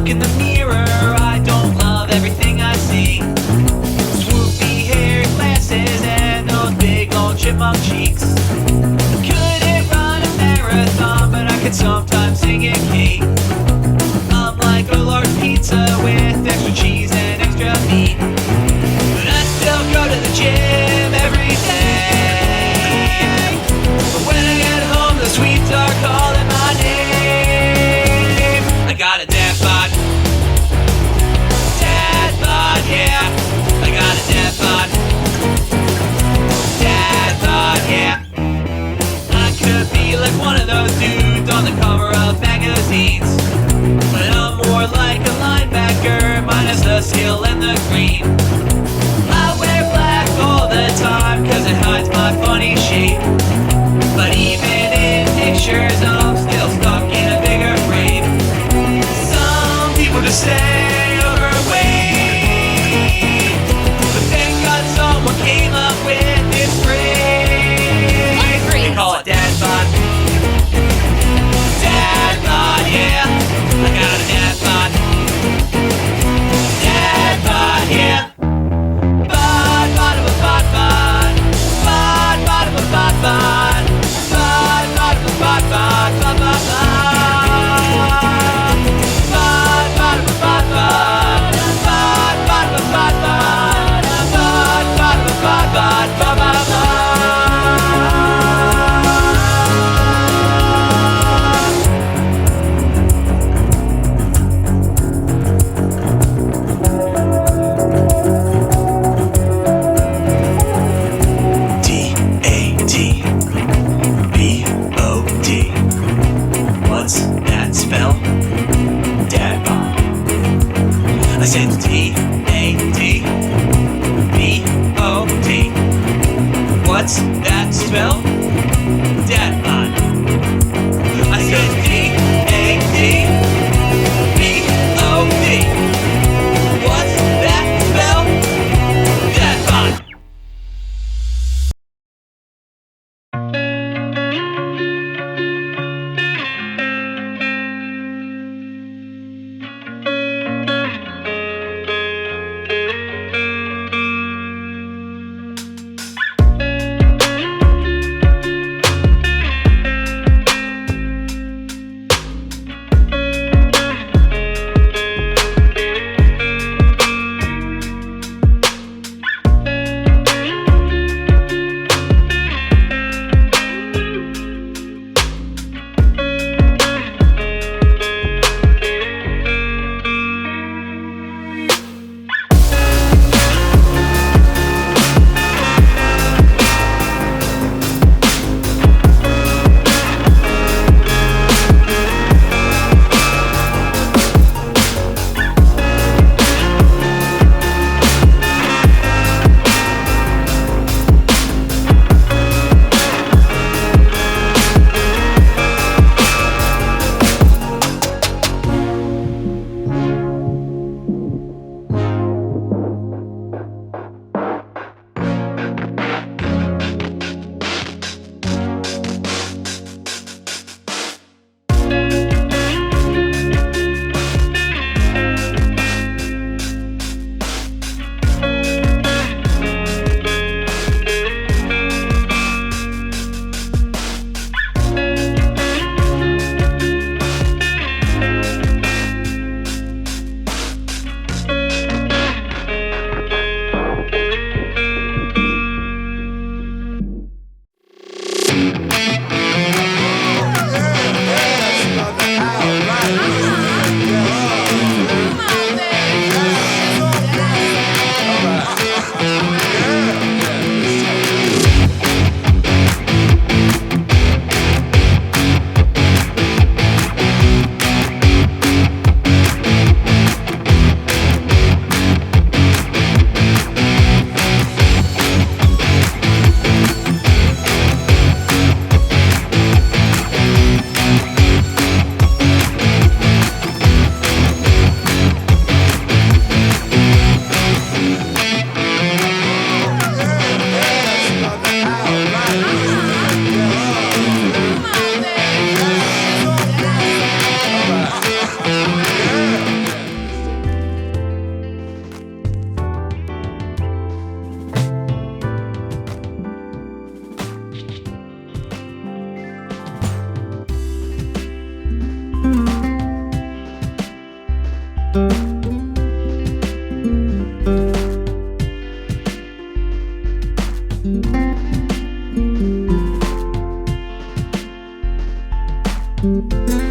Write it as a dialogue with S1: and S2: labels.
S1: look in the mirror, I don't love everything I see. Swoopy hair, glasses, and those big old chipmunk cheeks. Couldn't run a marathon, but I could sometimes sing in key. I'm like a large pizza with extra cheese and extra meat. But I still go to the gym every day. But when I get home, the sweets are calling my name. I got a dad bod. Dad bod, yeah. I got a dad bod. Dad bod, yeah. I could be like one of those dudes on the cover of magazines, but I'm more like a linebacker, minus the skill and the green. I wear black all the time, cause it hides my funny shape. But even in pictures, I'm still stuck in a bigger frame. Some people just say overweight, but thank God someone came up with this phrase. They call it dad bod. Dad bod, yeah. I got a dad bod. Dad bod, yeah. Bod, bod, bod, bod, bod. Bod, bod, bod, bod, bod. Bod, bod, bod, bod, bod, bod, bod, bod. Bod, bod, bod, bod, bod. Bod, bod, bod, bod, bod. Bod, bod, bod, bod, bod, bod, bod, bod. D-A-D-B-O-D. What's that spell? Dad bod. I said D-A-D-B-O-D. What's that spell? Dad bod. I said D-A-D-B-O-D. What's that spell? Dad bod.
S2: you.